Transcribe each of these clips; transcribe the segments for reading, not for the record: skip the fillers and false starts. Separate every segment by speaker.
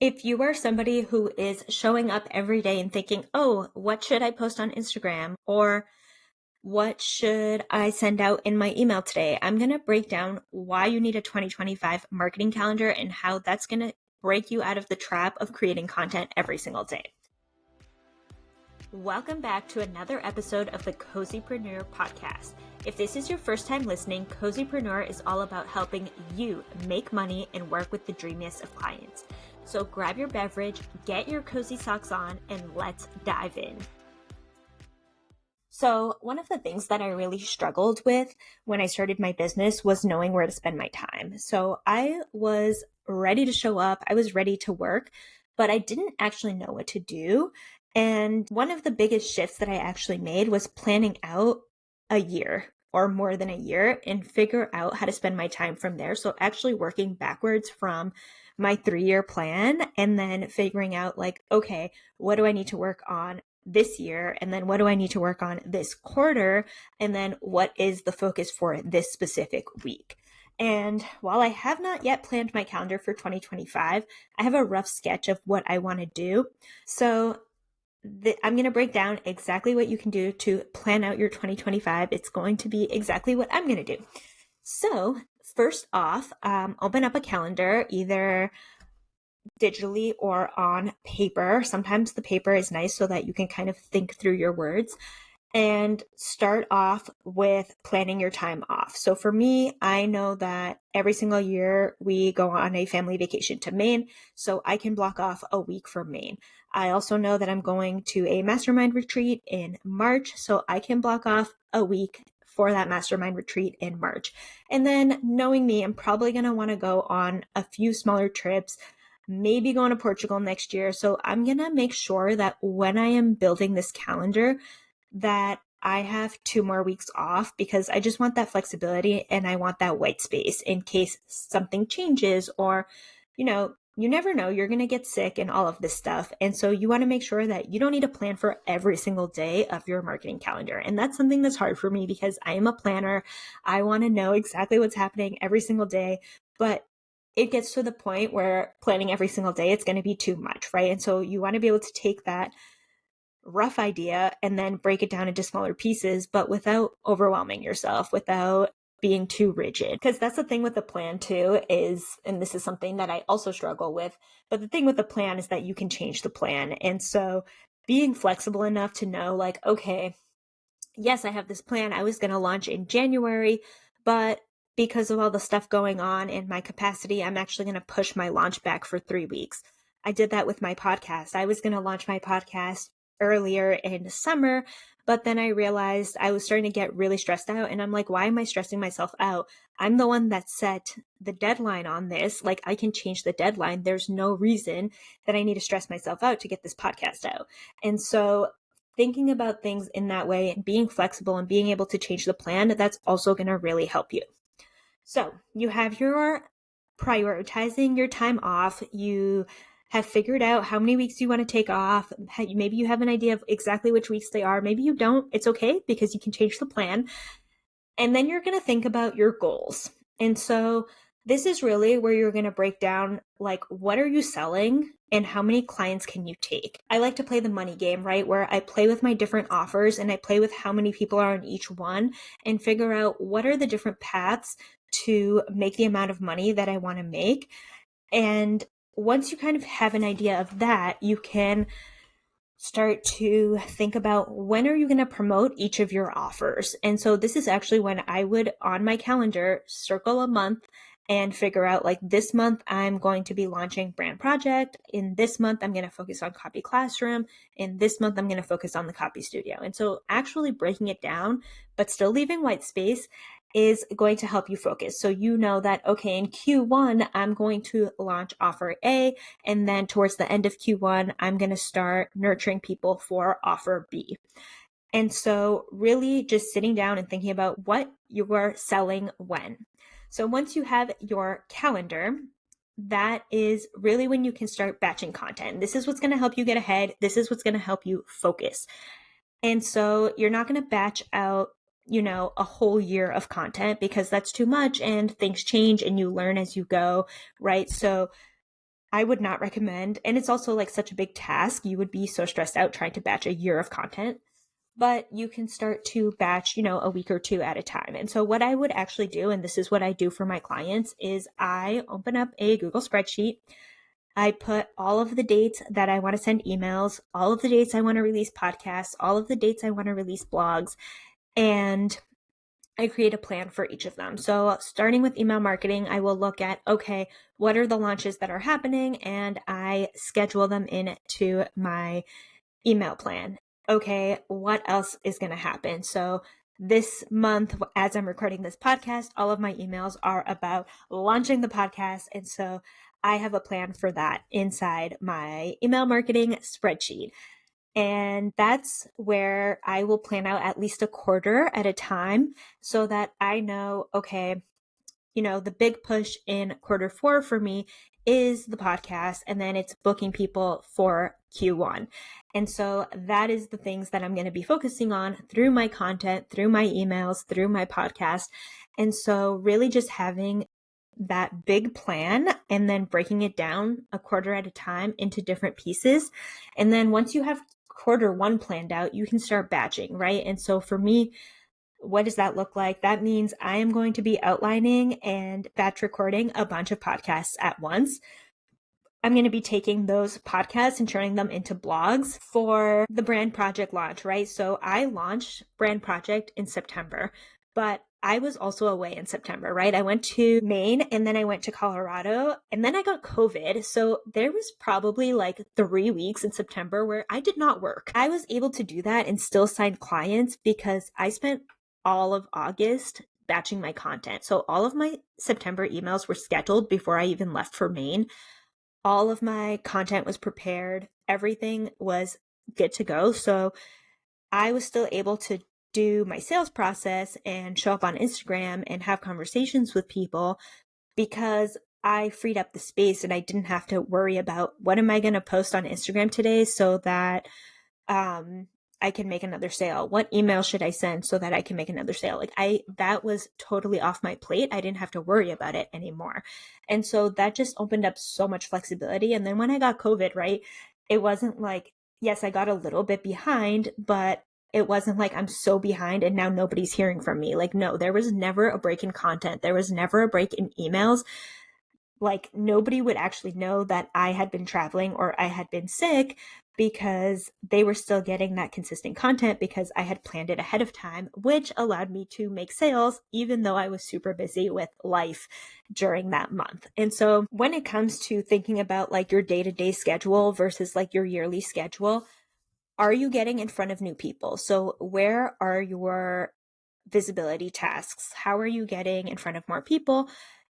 Speaker 1: If you are somebody who is showing up every day and thinking, oh, what should I post on Instagram? Or what should I send out in my email today? I'm going to break down why you need a 2025 marketing calendar and how that's going to break you out of the trap of creating content every single day. Welcome back to another episode of the Cozypreneur podcast. If this is your first time listening, Cozypreneur is all about helping you make money and work with the dreamiest of clients. So grab your beverage, get your cozy socks on, and let's dive in. So one of the things that I really struggled with when I started my business was knowing where to spend my time. So I was ready to show up, I was ready to work, but I didn't actually know what to do. And one of the biggest shifts that I actually made was planning out a year or more than a year and figure out how to spend my time from there. So actually working backwards from my 3-year plan and then figuring out okay, what do I need to work on this year? And then what do I need to work on this quarter? And then what is the focus for this specific week? And while I have not yet planned my calendar for 2025, I have a rough sketch of what I want to do. So I'm going to break down exactly what you can do to plan out your 2025. It's going to be exactly what I'm going to do. So first off, open up a calendar, either digitally or on paper. Sometimes the paper is nice so that you can kind of think through your words, and start off with planning your time off. So for me, I know that every single year we go on a family vacation to Maine, so I can block off a week for Maine. I also know that I'm going to a mastermind retreat in March, so I can block off a week for that mastermind retreat in March. And then knowing me, I'm probably going to want to go on a few smaller trips, maybe going to Portugal next year. So I'm going to make sure that when I am building this calendar, that I have 2 more weeks off, because I just want that flexibility and I want that white space in case something changes, or, you never know, you're going to get sick and all of this stuff. And so you want to make sure that you don't need to plan for every single day of your marketing calendar. And that's something that's hard for me because I am a planner. I want to know exactly what's happening every single day, but it gets to the point where planning every single day, it's going to be too much, right? And so you want to be able to take that rough idea and then break it down into smaller pieces, but without overwhelming yourself, without being too rigid. Because that's the thing with the plan too is, and this is something that I also struggle with, but the thing with the plan is that you can change the plan. And so being flexible enough to know okay, yes, I have this plan. I was going to launch in January, but because of all the stuff going on in my capacity, I'm actually going to push my launch back for 3 weeks. I did that with my podcast. I was going to launch my podcast earlier in summer, but then I realized I was starting to get really stressed out, and I'm like, why am I stressing myself out? I'm the one that set the deadline on this. I can change the deadline. There's no reason that I need to stress myself out to get this podcast out. And so thinking about things in that way and being flexible and being able to change the plan, that's also going to really help you. So you have your prioritizing your time off. You have figured out how many weeks you want to take off. Maybe you have an idea of exactly which weeks they are. Maybe you don't. It's okay, because you can change the plan. And then you're going to think about your goals. And so this is really where you're going to break down, what are you selling and how many clients can you take? I like to play the money game, right? Where I play with my different offers and I play with how many people are on each one and figure out what are the different paths to make the amount of money that I want to make. And once you kind of have an idea of that, you can start to think about when are you going to promote each of your offers. And so this is actually when I would, on my calendar, circle a month and figure out this month I'm going to be launching Brand Project. In this month, I'm going to focus on Copy Classroom. In this month, I'm going to focus on the Copy Studio. And so actually breaking it down, but still leaving white space, is going to help you focus. So you know that, okay, in Q1, I'm going to launch offer A, and then towards the end of Q1, I'm going to start nurturing people for offer B. And so really just sitting down and thinking about what you are selling when. So once you have your calendar, that is really when you can start batching content. This is what's going to help you get ahead. This is what's going to help you focus. And so you're not going to batch out a whole year of content, because that's too much and things change and you learn as you go, right? So I would not recommend, and it's also like such a big task. You would be so stressed out trying to batch a year of content, but you can start to batch, a week or two at a time. And so what I would actually do, and this is what I do for my clients, is I open up a Google spreadsheet. I put all of the dates that I want to send emails, all of the dates I want to release podcasts, all of the dates I want to release blogs, and I create a plan for each of them. So starting with email marketing, I will look at, okay, what are the launches that are happening? And I schedule them into my email plan. Okay, what else is going to happen? So this month, as I'm recording this podcast, all of my emails are about launching the podcast. And so I have a plan for that inside my email marketing spreadsheet. And that's where I will plan out at least a quarter at a time so that I know, okay, the big push in Q4 for me is the podcast, and then it's booking people for Q1. And so that is the things that I'm going to be focusing on through my content, through my emails, through my podcast. And so really just having that big plan and then breaking it down a quarter at a time into different pieces. And then once you have Q1 planned out, you can start batching, right? And so for me, what does that look like? That means I am going to be outlining and batch recording a bunch of podcasts at once. I'm going to be taking those podcasts and turning them into blogs for the brand project launch, right? So I launched brand project in September, but I was also away in September, right? I went to Maine and then I went to Colorado and then I got COVID. So there was probably like 3 weeks in September where I did not work. I was able to do that and still sign clients because I spent all of August batching my content. So all of my September emails were scheduled before I even left for Maine. All of my content was prepared. Everything was good to go. So I was still able to do my sales process and show up on Instagram and have conversations with people because I freed up the space and I didn't have to worry about what am I going to post on Instagram today so that I can make another sale. What email should I send so that I can make another sale? That was totally off my plate. I didn't have to worry about it anymore. And so that just opened up so much flexibility. And then when I got COVID, right, it wasn't like, yes, I got a little bit behind, but it wasn't like I'm so behind and now nobody's hearing from me. Like, no, there was never a break in content. There was never a break in emails. Like nobody would actually know that I had been traveling or I had been sick because they were still getting that consistent content because I had planned it ahead of time, which allowed me to make sales even though I was super busy with life during that month. And so when it comes to thinking about like your day-to-day schedule versus like your yearly schedule, are you getting in front of new people? So where are your visibility tasks? How are you getting in front of more people?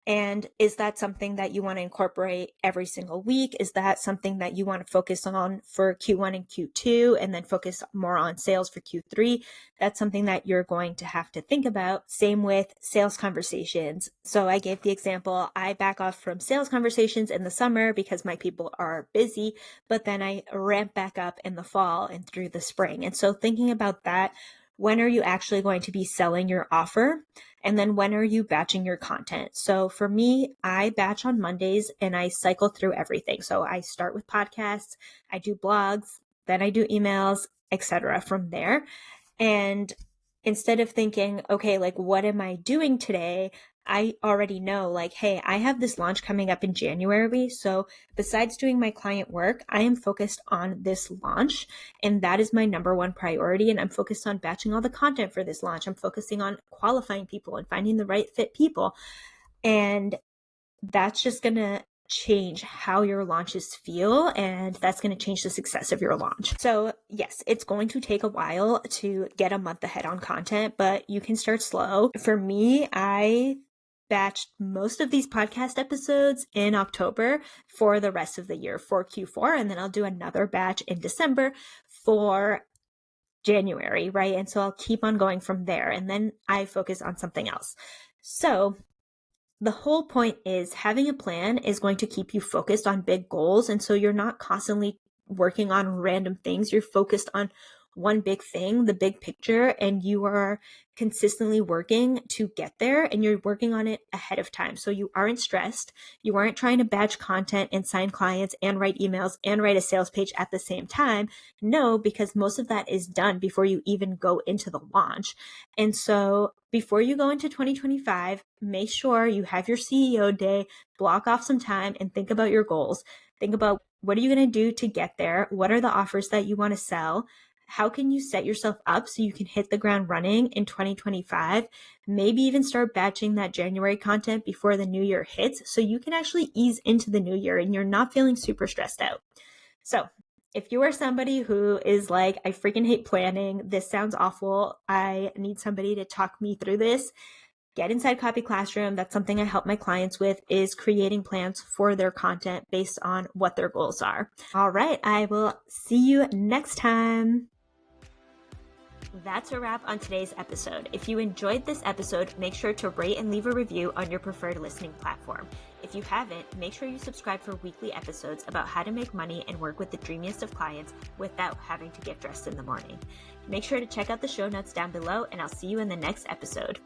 Speaker 1: And is that something that you want to incorporate every single week? Is that something that you want to focus on for Q1 and Q2 and then focus more on sales for Q3? That's something that you're going to have to think about. Same with sales conversations. So I gave the example, I back off from sales conversations in the summer because my people are busy, but then I ramp back up in the fall and through the spring. And so thinking about that, when are you actually going to be selling your offer? And then when are you batching your content? So for me, I batch on Mondays and I cycle through everything. So I start with podcasts, I do blogs, then I do emails, etc. from there. And instead of thinking, okay, like what am I doing today? I already know like, hey, I have this launch coming up in January. So besides doing my client work, I am focused on this launch and that is my number one priority. And I'm focused on batching all the content for this launch. I'm focusing on qualifying people and finding the right fit people. And that's just going to change how your launches feel and that's going to change the success of your launch. So yes, it's going to take a while to get a month ahead on content, but you can start slow. For me, I batched most of these podcast episodes in October for the rest of the year for Q4, and then I'll do another batch in December for January, right? And so I'll keep on going from there, and then I focus on something else. So the whole point is having a plan is going to keep you focused on big goals. And so you're not constantly working on random things. You're focused on one big thing, the big picture, and you are consistently working to get there and you're working on it ahead of time. So you aren't stressed. You aren't trying to batch content and sign clients and write emails and write a sales page at the same time. No, because most of that is done before you even go into the launch. And so before you go into 2025, make sure you have your CEO day, block off some time and think about your goals. Think about what are you going to do to get there? What are the offers that you want to sell? How can you set yourself up so you can hit the ground running in 2025? Maybe even start batching that January content before the new year hits so you can actually ease into the new year and you're not feeling super stressed out. So if you are somebody who is like, I freaking hate planning, this sounds awful, I need somebody to talk me through this, get inside Copy Classroom. That's something I help my clients with, is creating plans for their content based on what their goals are. All right, I will see you next time. That's a wrap on today's episode. If you enjoyed this episode, make sure to rate and leave a review on your preferred listening platform. If you haven't, make sure you subscribe for weekly episodes about how to make money and work with the dreamiest of clients without having to get dressed in the morning. Make sure to check out the show notes down below, and I'll see you in the next episode.